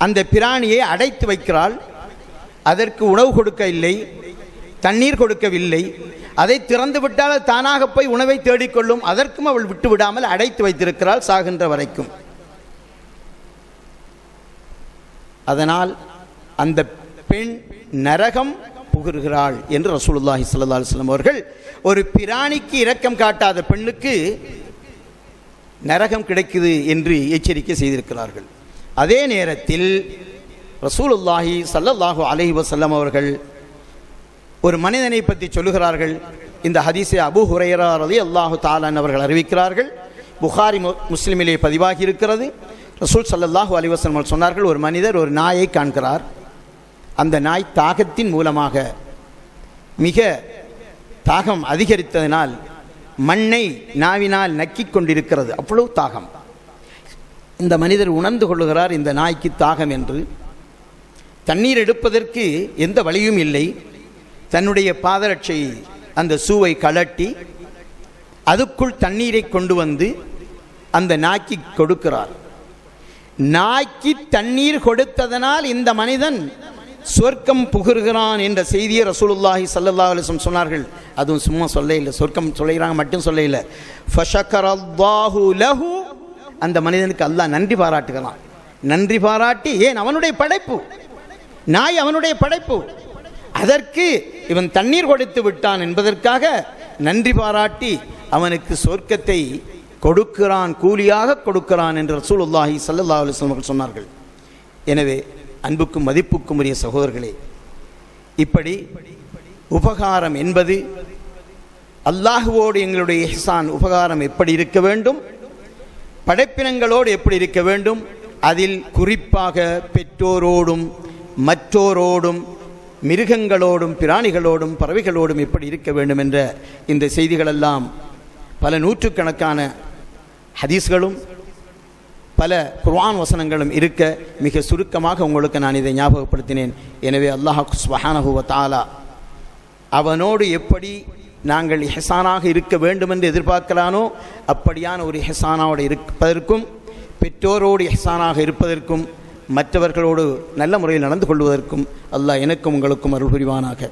அந்த பிராணியை அடைத்து வைக்கிறாள். அதற்கு உணவு கொடுக்கவில்லை, தண்ணீர் கொடுக்கவில்லை. அதை திறந்து விட்டால் தானாக போய் உணவை தேடிக்கொள்ளும். அதற்கும் அவள் விட்டு விடாமல் அடைத்து வைத்திருக்கிறாள் சாகின்ற வரைக்கும். அதனால் அந்த பெண் நரகம் புகுகிறாள் என்று ரசூலுல்லாஹி ஸல்லல்லாஹு அலைஹி வஸல்லம் அவர்கள் ஒரு பிராணிக்கு இரக்கம் காட்டாத பெண்ணுக்கு நரகம் கிடைக்குது என்று எச்சரிக்கை செய்திருக்கிறார்கள். அதே நேரத்தில் ரசூலுல்லாஹி ஸல்லல்லாஹு அலைஹி வஸல்லம் அவர்கள் ஒரு மனிதனை பற்றி சொல்லுகிறார்கள். இந்த ஹதீஸை அபூ ஹுரைரா ரலியல்லாஹு தஆலா அவர்கள் அறிவிக்கிறார்கள். புகாரி முஸ்லிமிலே பதிவாகி இருக்கிறது. ரசூல் ஸல்லல்லாஹு அலைஹி வஸல்லம் சொன்னார்கள், ஒரு மனிதர் ஒரு நாயை காண்கிறார். அந்த நாய் தாகத்தின் மூலமாக மிக தாகம் அதிகரித்ததினால் மண்ணை நாவினால் நக்கிக் கொண்டிருக்கிறது. அவ்வளவு தாகம். இந்த மனிதர் உணர்ந்து கொள்ளுகிறார் இந்த நாய்க்கு தாகம் என்று. தண்ணீர் எடுப்பதற்கு எந்த வழியும் இல்லை. தன்னுடைய பாதரட்சை அந்த சூவை கழட்டி அதுக்குள் தண்ணீரை கொண்டு வந்து அந்த நாய்க்கு கொடுக்கிறார். நாய்க்கு தண்ணீர் கொடுத்ததனால் இந்த மனிதன் சொர்க்கம் புகுகிறான் என்ற செய்தியை ரசூலுல்லாஹி ஸல்லல்லாஹு அலைஹி வஸல்லம் சொன்னார்கள். அதுவும் சும்மா சொல்ல இல்லை, சொர்க்கம் சொல்லுகிறாங்க மட்டும் சொல்ல இல்லை. ஃபஷக்கரல்லாஹு லஹு, அந்த மனிதனுக்கு அல்லாஹ் நன்றி பாராட்டுகிறான். நன்றி பாராட்டி, ஏன் அவனுடைய படைப்பு, நாய் அவனுடைய படைப்பு, அதற்கு இவன் தண்ணீர் கொடுத்து விட்டான் என்பதற்காக நன்றி பாராட்டி அவனுக்கு சொர்க்கத்தை கொடுக்கிறான், கூலியாக கொடுக்கிறான் என்று ரசூலுல்லாஹி ஸல்லல்லாஹு அலைஹி வஸல்லம் சொன்னார்கள். எனவே அன்புக்கும் மதிப்புக்கும் உரிய சகோதரர்களே, இப்படி உபகாரம் என்பது அல்லாஹுவோடு எங்களுடைய இஹ்சான் உபகாரம் எப்படி இருக்க வேண்டும், படைப்பினங்களோடு எப்படி இருக்க வேண்டும், அதில் குறிப்பாக பெற்றோரோடும் மற்றோரோடும் மிருகங்களோடும் பிராணிகளோடும் பறவைகளோடும் எப்படி இருக்க வேண்டும் என்ற இந்த செய்திகளெல்லாம் பல நூற்றுக்கணக்கான ஹதீஸ்களும் பல குர்ஆன் வசனங்களும் இருக்க மிக சுருக்கமாக உங்களுக்கு நான் இதை ஞாபகப்படுத்தினேன். எனவே அல்லாஹ் சுப்ஹானஹு வ தஆலா அவனோடு எப்படி நாங்கள் இஹ்சானாக இருக்க வேண்டும் என்று எதிர்பார்க்கிறானோ அப்படியான ஒரு இஹ்சானோடு இருப்பதற்கும், பெற்றோரோடு இஹ்சானாக இருப்பதற்கும், மற்றவர்களோடு நல்ல முறையில் நடந்து கொள்வதற்கும் அல்லாஹ் எனக்கும் உங்களுக்கும் அருள் புரிவானாக.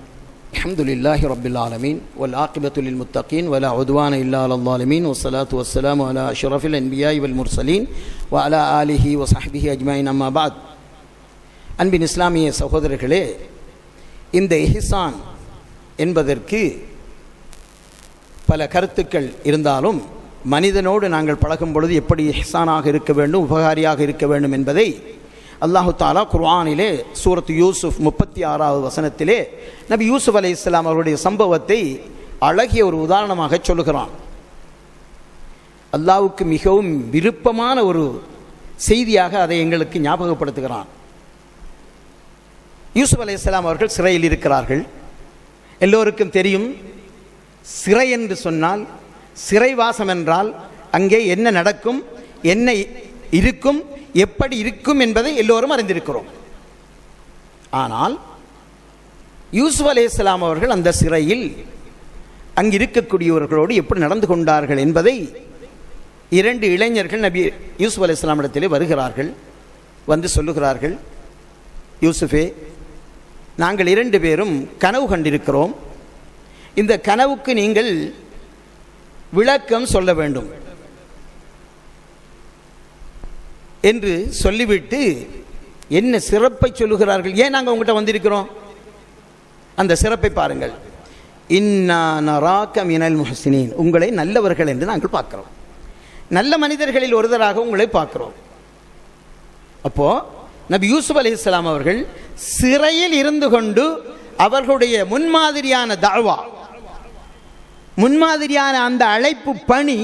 அல்ஹம்துலில்லாஹி ரப்பில் ஆலமீன் வல் ஆகிபத்து லில் முத்தகீன் வலா உத்வான இல்லா அலல் ஸாலிமீன் வஸ்ஸலாத்து வஸ்ஸலாமு அலா அஷ்ரஃபில் அன்பியாஇ வல் முர்சலீன் வ அலா ஆலிஹி வ ஸஹ்பிஹி அஜ்மஈன். அம்மா பஅத். அன்பின் இஸ்லாமிய சகோதரர்களே, இந்த இஹ்சான் என்பதற்கு பல கருத்துக்கள் இருந்தாலும் மனிதனோடு நாங்கள் பழகும் பொழுது எப்படி இஹ்சானாக இருக்க வேண்டும், உபகாரியாக இருக்க வேண்டும் என்பதை அல்லாஹு தாலா குர்ஆனிலே சூரத் யூசுப் 36வது வசனத்திலே நபி யூசுப் அலைஹிஸ்ஸலாம் அவருடைய சம்பவத்தை அழகிய ஒரு உதாரணமாக சொல்லுகிறான். அல்லாஹ்வுக்கு மிகவும் விருப்பமான ஒரு செய்தியாக அதை எங்களுக்கு ஞாபகப்படுத்துகிறான். யூசுப் அலைஹிஸ்ஸலாம் அவர்கள் சிறையில் இருக்கிறார்கள். எல்லோருக்கும் தெரியும், சிறை என்று சொன்னால், சிறைவாசம் என்றால் அங்கே என்ன நடக்கும், என்ன இருக்கும், எப்படி இருக்கும் என்பதை எல்லோரும் அறிந்திருக்கிறோம். ஆனால் யூசுப் அலைஹிஸ்ஸலாம் அவர்கள் அந்த சிறையில் அங்கு இருக்கக்கூடியவர்களோடு எப்படி நடந்து கொண்டார்கள் என்பதை இரண்டு இளைஞர்கள் நபி யூசுப் அலைஹிஸ்ஸலாம் இடத்திலே வருகிறார்கள். வந்து சொல்லுகிறார்கள், யூசுஃபே, நாங்கள் இரண்டு பேரும் கனவு கண்டிருக்கிறோம். இந்த கனவுக்கு நீங்கள் விளக்கம் சொல்ல வேண்டும் என்று சொல்லிவிட்டு என்ன சிறப்பை சொல்லுகிறார்கள். ஏன் நாங்கள் உங்கள்கிட்ட வந்திருக்கிறோம், அந்த சிறப்பை பாருங்கள். இன்னா நராக மினல் முஹ்சினீன், உங்களை நல்லவர்கள் என்று நாங்கள் பார்க்கிறோம், நல்ல மனிதர்களில் ஒருவராக உங்களை பார்க்கிறோம். அப்போ நபி யூசுப் அலைஹிஸ்ஸலாம் அவர்கள் சிறையில் இருந்து கொண்டு அவர்களுடைய முன்மாதிரியான தஅவா, முன்மாதிரியான அந்த அழைப்பு பணி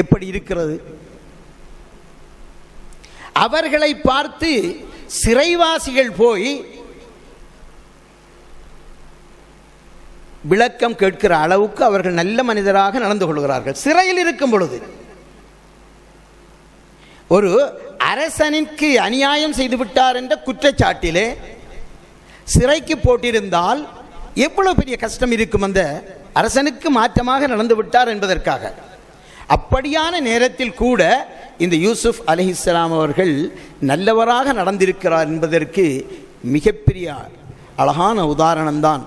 எப்படி இருக்கிறது, அவர்களை பார்த்து சிறைவாசிகள் போய் விளக்கம் கேட்கிற அளவுக்கு அவர்கள் நல்ல மனிதராக நடந்து கொள்கிறார்கள். சிறையில் இருக்கும் பொழுது ஒரு அரசனுக்கு அநியாயம் செய்து விட்டார் என்ற குற்றச்சாட்டிலே சிறைக்கு போட்டிருந்தால் எவ்வளவு பெரிய கஷ்டம் இருக்கும், அந்த அரசனுக்கு மாற்றமாக நடந்து விட்டார் என்பதற்காக. அப்படியான நேரத்தில் கூட இந்த யூசுப் அலைஹிஸ்ஸலாம் அவர்கள் நல்லவராக நடந்திருக்கிறார் என்பதற்கு மிகப்பெரிய அழகான உதாரணம்தான்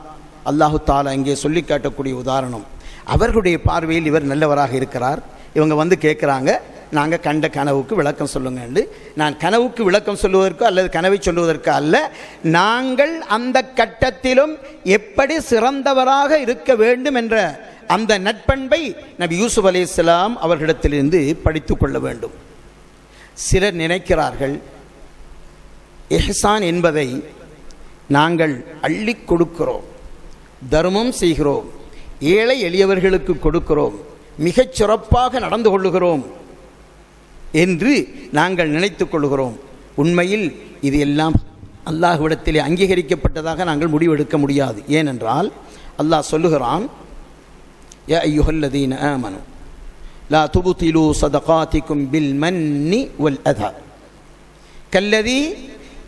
அல்லாஹு தாலா இங்கே சொல்லி காட்டக்கூடிய உதாரணம். அவர்களுடைய பார்வையில் இவர் நல்லவராக இருக்கிறார். இவங்க வந்து கேட்குறாங்க, நாங்கள் கண்ட கனவுக்கு விளக்கம் சொல்லுங்கன்னு. நான் கனவுக்கு விளக்கம் சொல்லுவதற்கோ அல்லது கனவை சொல்லுவதற்கோ அல்ல, நாங்கள் அந்த கட்டத்திலும் எப்படி சிறந்தவராக இருக்க வேண்டும் என்ற அந்த நற்பண்பை நபி யூசுப் அலைஹிஸ்ஸலாம் அவர்களிடத்திலிருந்து படித்து கொள்ள வேண்டும். சிலர் நினைக்கிறார்கள், இஹ்சான் என்பதை நாங்கள் அள்ளி கொடுக்கிறோம், தர்மம் செய்கிறோம், ஏழை எளியவர்களுக்கு கொடுக்கிறோம், மிகச் சிறப்பாக நடந்து கொள்ளுகிறோம் என்று நாங்கள் நினைத்து கொள்கிறோம். உண்மையில் இது எல்லாம் அல்லாஹ்விடத்திலே அங்கீகரிக்கப்பட்டதாக நாங்கள் முடிவெடுக்க முடியாது. ஏனென்றால் அல்லாஹ் சொல்லுகிறான், யா அய்யுஹல்லதீன ஆமனு லா துப்திலூ ஸதகாத்திக்கும் பில் மன்னி வல் அதா கல்லதீ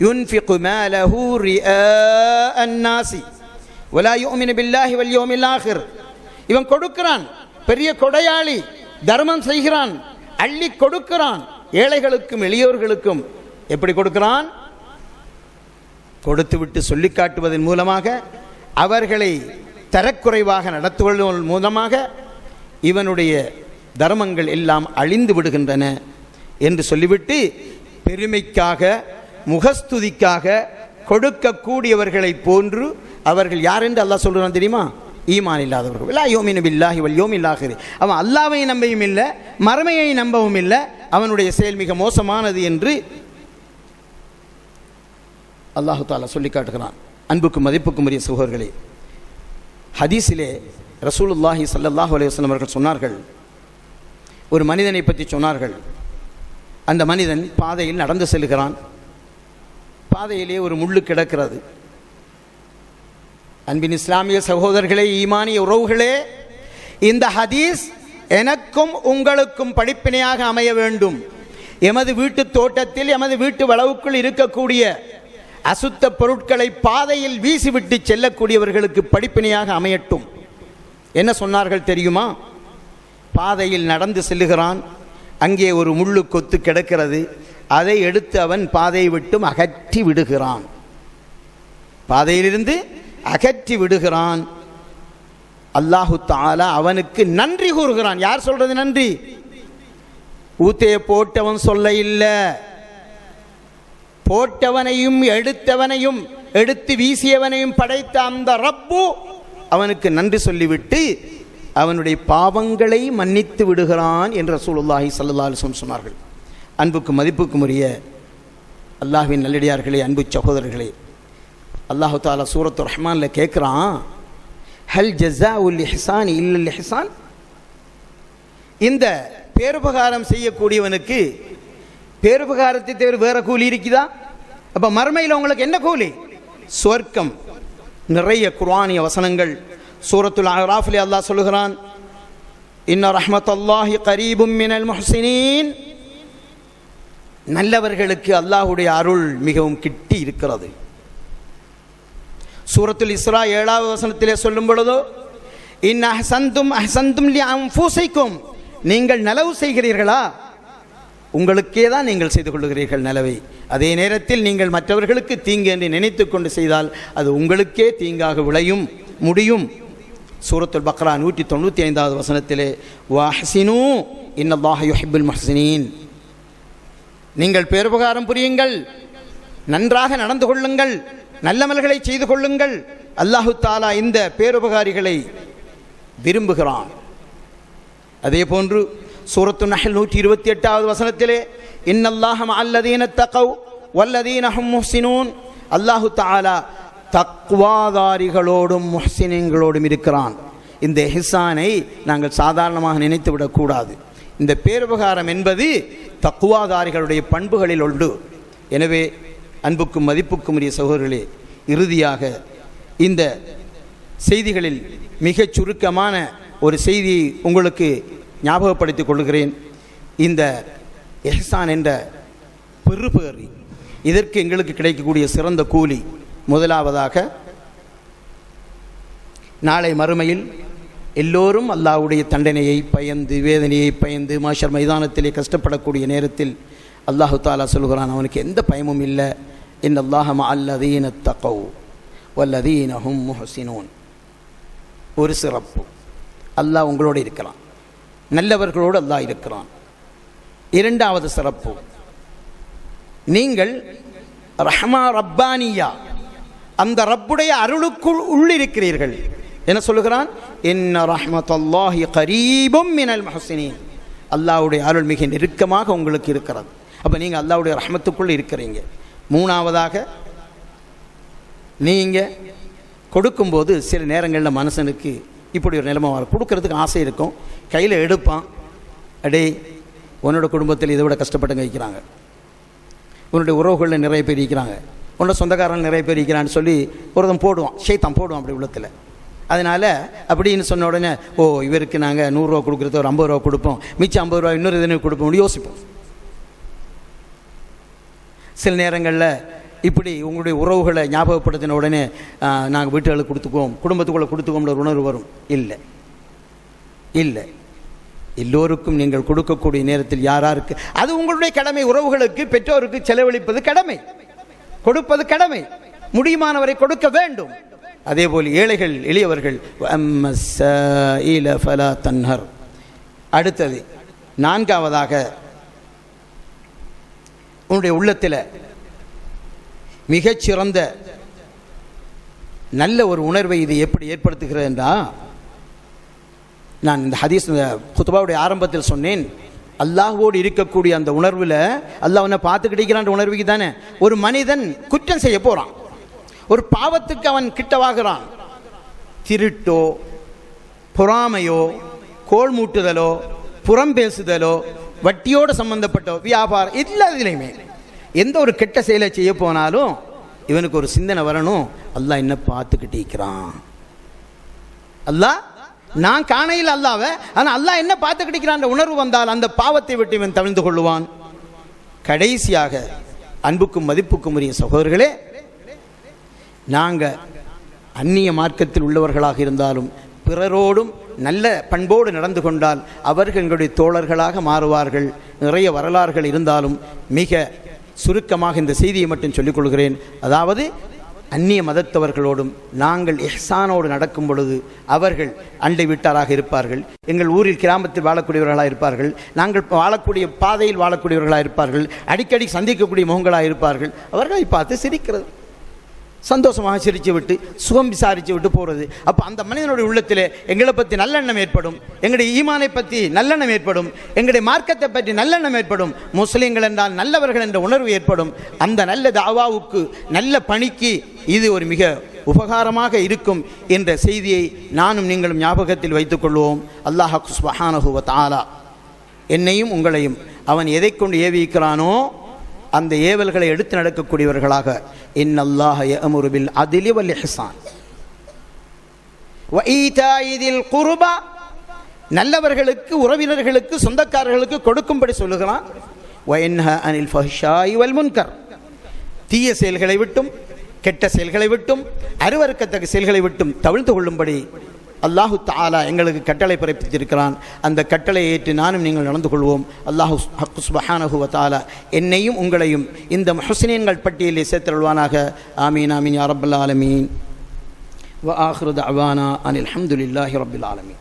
யுன்ஃபிகு மாலஹு ரிஆஅ அன்னாஸி வலா யுமினு பில்லாஹி வல் யௌமில் ஆகிர். இவன் கொடுக்கிறான், பெரிய கொடையாளி, தர்மம் செய்கிறான், அள்ளி கொடுக்கிறான், ஏழைகளுக்கும் எளியோர்களுக்கும். எப்படி கொடுக்கிறான்? கொடுத்துவிட்டு சொல்லி காட்டுவதன் மூலமாக, அவர்களை தரக்குறைவாக நடத்துவதன் மூலமாக இவனுடைய தர்மங்கள் எல்லாம் அழிந்து விடுகின்றன என்று சொல்லிவிட்டு, பெருமைக்காக முகஸ்துதிக்காக கொடுக்கக்கூடியவர்களை போன்று அவர்கள் யார் என்று அல்லாஹ் சொல்கிறான் தெரியுமா? ஈமான் இல்லாதவர்கள். லா யுமினு பில்லாஹி வல் யௌமில் ஆகிர். அவன் அல்லாஹ்வை நம்பவும் இல்லை, மறுமையை நம்பவும் இல்லை, அவனுடைய செயல் மிக மோசமானது என்று அல்லாஹு தாலா சொல்லி காட்டுகிறான். அன்புக்கும் மதிப்புக்கும் உரிய சகோதரர்களே, ஹதீஸிலே ரசூலுல்லாஹி ஸல்லல்லாஹு அலைஹி வஸல்லம் அவர்கள் சொன்னார்கள், ஒரு மனிதனை பற்றி சொன்னார்கள். அந்த மனிதன் பாதையில் நடந்து செல்கிறான். பாதையிலே ஒரு முள்ளு கிடக்கிறது. அன்பின் இஸ்லாமிய சகோதரர்களே, ஈமானிய உறவுகளே, இந்த ஹதீஸ் எனக்கும் உங்களுக்கும் படிப்பினையாக அமைய வேண்டும். எமது வீட்டு தோட்டத்தில், எமது வீட்டு வளவுக்குள் இருக்கக்கூடிய அசுத்த பொருட்களை பாதையில் வீசிவிட்டு செல்லக்கூடியவர்களுக்கு படிப்பினையாக அமையட்டும். என்ன சொன்னார்கள் தெரியுமா? பாதையில் நடந்து செல்லுகிறான், அங்கே ஒரு முள்ளு கொத்து கிடக்கிறது. அதை எடுத்து அவன் பாதையை விட்டும் அகற்றி விடுகிறான். பாதையிலிருந்து அகற்றி விடுகிறான். அல்லாஹு தஆலா அவனுக்கு நன்றி கூறுகிறான். யார் சொல்றது நன்றி? ஊத்தைய போட்டவன் சொல்ல இல்லை, போட்டவனையும் எடுத்தவனையும் எடுத்து வீசியவனையும் படைத்த அந்த ரப்பு அவனுக்கு நன்றி சொல்லிவிட்டு அவனுடைய பாவங்களை மன்னித்து விடுகிறான் என்று ரசூலுல்லாஹி ஸல்லல்லாஹு அலைஹி வஸல்லம் சொன்னார்கள். அன்புக்கும் மதிப்புக்கும் உரிய அல்லாஹ்வின் நல்லடியார்களே, அன்பு சகோதரர்களே, அல்லாஹு தாலா சூரத்து ரஹ்மானில் கேட்குறான், ஹல் ஜஸாஉல் இஹ்சான் இல்லல் இஹ்சான். இந்த பேருபகாரம் செய்யக்கூடியவனுக்கு பேருபகாரத்தை தவிர வேற கூலி இருக்குதா? அப்போ மறுமையில் உங்களுக்கு என்ன கூலி? சொர்க்கம். நிறைய குர்ஆனிய வசனங்கள். சூரத்துல் அராஃபிலே அல்லாஹ் சொல்லுகிறான், இன்ன ரஹ்மத்தல்லாஹி கரீபும் மினல் முஹ்சினீன். நல்லவர்களுக்கு அல்லாஹ்வுடைய அருள் மிகவும் கிட்டி இருக்கிறது. சூரத்துல் இஸ்ரா 7வது வசனத்திலே சொல்லும் பொழுதோ, இன் அஹ்சன்தும் அஹ்சன்தும் லி அன்ஃபுஸிக்கும். நீங்கள் நலவு செய்கிறீர்களா? உங்களுக்கே தான் நீங்கள் செய்து கொள்ளுகிறீர்கள் நலவை. அதே நேரத்தில் நீங்கள் மற்றவர்களுக்கு தீங்கு என்று நினைத்து கொண்டு செய்தால் அது உங்களுக்கே தீங்காக விளையும் முடியும். சூரத்துல் பக்ரா 195வது வசனத்திலே, வஹ்சினு இன்னல்லாஹ யுஹிப்புல் முஹ்சினீன். நீங்கள் பேருபகாரம் புரியுங்கள், நன்றாக நடந்து கொள்ளுங்கள், நல்லமல்களை செய்து கொள்ளுங்கள். அல்லாஹு தாலா இந்த பேருபகாரிகளை விரும்புகிறான். அதே போன்று சூரத்து நஹ்ல் 128வது வசனத்திலே, இன்னல்லாஹ மஅல்லதீன தகவ் வல்லதீன ஹும் முஹ்சினூன். அல்லாஹு தஆலா தக்வாதாரிகளோடும் முஹ்சினீன்களோடும் இருக்கிறான். இந்த இஹ்சானை நாங்கள் சாதாரணமாக நினைத்து விடக்கூடாது. இந்த பேருபகாரம் என்பது தக்வாதாரிகளுடைய பண்புகளில் உண்டு. எனவே அன்புக்கும் மதிப்புக்கும் உரிய சகோதரர்களே, இறுதியாக இந்த செய்திகளில் மிகச் சுருக்கமான ஒரு செய்தியை உங்களுக்கு ஞாபகப்படுத்திக் கொள்கிறேன். இந்த இஹ்சான் என்ற பெருபேறு, இதற்கு எங்களுக்கு கிடைக்கக்கூடிய சிறந்த கூலி, முதலாவதாக நாளை மறுமையில் எல்லோரும் அல்லாஹ்வுடைய தண்டனையை பயந்து, வேதனையை பயந்து, மாஷர் மைதானத்திலே கஷ்டப்படக்கூடிய நேரத்தில் அல்லாஹு தாலா சொல்கிறான், அவனுக்கு எந்த பயமும் இல்லை. இன்னல்லாஹ மஅல்லதீன தகவ் வல்லதீன ஹும் முஹ்ஸினூன். ஒரு சிறப்பு, அல்லாஹ் உங்களோடு இருக்கிறான், நல்லவர்களோடு அல்லாஹ் இருக்கிறான். இரண்டாவது சிறப்பு, நீங்கள் ரஹ்மா ரப்பானியா, அந்த ரப்புடைய அருளுக்குள் உள்ளிருக்கிறீர்கள். என்ன சொல்லுகிறான்? இன்ன ரஹ்மத்துல்லாஹி கரீபும் மினல் முஹ்ஸினீன். அல்லாஹ்வுடைய அருள் மிக நெருக்கமாக உங்களுக்கு இருக்கிறது. அப்போ நீங்கள் அல்லாஹ்வுடைய ரஹ்மத்துக்குள் இருக்கிறீங்க. மூணாவதாக, நீங்கள் கொடுக்கும்போது சில நேரங்களில் மனுஷனுக்கு இப்படி ஒரு நிலைமை வரும், கொடுக்கறதுக்கு ஆசை இருக்கும், கையில் எடுப்பான், அடே உன்னோட குடும்பத்தில் இதை விட கஷ்டப்பட்டுங்க இருக்கிறாங்க, உன்னுடைய உறவுகளில் நிறைய பேர் இருக்கிறாங்க, உன்னோட சொந்தக்காரர்கள் நிறைய பேர் இருக்கிறான்னு சொல்லி ஒருத்தன் போடுவான், ஷைத்தான் போடுவான் அப்படி உள்ளத்தில். அதனால் அப்படின்னு சொன்ன உடனே, ஓ இவருக்கு நாங்கள் 100 ரூபா கொடுக்குறது ஒரு 50 ரூபா கொடுப்போம், மிச்சம் 50 ரூபா இன்னொரு இதனை கொடுப்போம் யோசிப்போம். சில நேரங்களில் இப்படி உங்களுடைய உறவுகளை ஞாபகப்படுத்தின உடனே நாங்கள் வீட்டுகளுக்கு கொடுத்துக்குவோம், குடும்பத்துக்குள்ளே கொடுத்துக்கோம்ன்ற ஒரு உணர்வு வரும். இல்லை இல்லை, எல்லோருக்கும் நீங்கள் கொடுக்கக்கூடிய நேரத்தில் யாராருக்கு அது உங்களுடைய கடமை. உறவுகளுக்கு, பெற்றோருக்கு செலவழிப்பது கடமை, கொடுப்பது கடமை, முடியுமானவரை கொடுக்க வேண்டும். அதேபோல் ஏழைகள், எளியவர்கள், அடுத்தது நான்காவதாக, உன்னுடைய உள்ளத்தில் மிகச்சிறந்த நல்ல ஒரு உணர்வை இது எப்படி ஏற்படுத்துகிறது என்றால், நான் இந்த ஹதீஸ் குத்பாவுடைய ஆரம்பத்தில் சொன்னேன், அல்லாஹ்வோடு இருக்கக்கூடிய அந்த உணர்வில், அல்லாஹ் உன்னை பார்த்துக்கிட்டிருக்கிறான் உணர்வுக்கு தானே. ஒரு மனிதன் குற்றம் செய்ய போகிறான், ஒரு பாவத்துக்கு அவன் கிட்டவாகிறான், திருட்டோ பொறாமையோ கோல் மூட்டுதலோ புறம் பேசுதலோ வட்டியோடு சம்பந்தப்பட்ட வியாபாரம் எல்லாத்துலேயுமே எந்த ஒரு கெட்ட செயலை செய்ய போனாலும் இவனுக்கு ஒரு சிந்தனை வரணும், அல்லாஹ் என்ன பார்த்துக்கிட்டு இருக்கிறான், அல்லாஹ் நான் காணையில் அல்லாஹ்வை, ஆனால் அல்லாஹ் என்ன பார்த்துக்கிட்டு இருக்கிறான் உணர்வு வந்தால் அந்த பாவத்தை விட்டு இவன் தவிர்த்து கொள்ளுவான். கடைசியாக, அன்புக்கும் மதிப்புக்கும் உரிய சகோதரர்களே, நாங்கள் அந்நிய மார்க்கத்தில் உள்ளவர்களாக இருந்தாலும் பிறரோடும் நல்ல பண்போடு நடந்து கொண்டால் அவர்கள் எங்களுடைய தோழர்களாக மாறுவார்கள். நிறைய வரலாறுகள் இருந்தாலும் மிக சுருக்கமாக இந்த செய்தியை மட்டும் சொல்லிக் கொள்கிறேன். அதாவது, அந்நிய மதத்தவர்களோடும் நாங்கள் இஹ்சானோடு நடக்கும் பொழுது அவர்கள் அண்டை வீட்டாராக இருப்பார்கள், எங்கள் ஊரில் கிராமத்தில் வாழக்கூடியவர்களாக இருப்பார்கள், நாங்கள் வாழக்கூடிய பாதையில் வாழக்கூடியவர்களாக இருப்பார்கள், அடிக்கடி சந்திக்கக்கூடிய முகங்களாக இருப்பார்கள். அவர்களை பார்த்து சிரிக்கிறது, சந்தோஷமாக சிரித்து விட்டு சுகம் விசாரித்து விட்டு போகிறது. அப்போ அந்த மனிதனுடைய உள்ளத்தில் எங்களை பற்றி நல்லெண்ணம் ஏற்படும், எங்களுடைய ஈமானை பற்றி நல்லெண்ணம் ஏற்படும், எங்களுடைய மார்க்கத்தை பற்றி நல்லெண்ணம் ஏற்படும், முஸ்லீம்கள் என்றால் நல்லவர்கள் என்ற உணர்வு ஏற்படும். அந்த நல்ல தாவாவுக்கு, நல்ல பணிக்கு இது ஒரு மிக உபகாரமாக இருக்கும் என்ற செய்தியை நானும் நீங்களும் ஞாபகத்தில் வைத்துக் கொள்வோம். அல்லாஹ் சுப்ஹானஹு வ தஆலா என்னையும் உங்களையும் அவன் எதை கொண்டு ஏவிக்கிறானோ அந்த ஏவல்களை எடுத்து நடக்கக்கூடியவர்களாக, இன்னல்லாஹ யஅமுரு பில் அத்லி வல் இஹ்சான் வ ஈதாஇ தில் குர்பா, நல்லவர்களுக்கு, உறவினர்களுக்கு, சொந்தக்காரர்களுக்கு கொடுக்கும்படி சொல்லுகிறான். வ யன்ஹா அனில் ஃபஹ்ஷாஇ வல் முன்கர், தீய செயல்களை விட்டும் கெட்ட செயல்களை விட்டும் அருவருக்கத்தக்க செயல்களை விட்டும் தவிர்த்து கொள்ளும்படி அல்லாஹு தஆலா எங்களுக்கு கட்டளை பிறப்பித்திருக்கிறான். அந்த கட்டளை ஏற்று நானும் நீங்கள் நடந்து கொள்வோம். அல்லாஹு சுப்ஹானஹு வ தஆலா என்னையும் உங்களையும் இந்த முஹ்ஸினீன்கள் பட்டியலில் சேர்த்தருள்வானாக. ஆமீன் ஆமீன் யா ரப்பல் ஆலமீன். வ ஆகிரு தஅவானா அனில் ஹம்துலில்லாஹி ரப்பில் ஆலமீன்.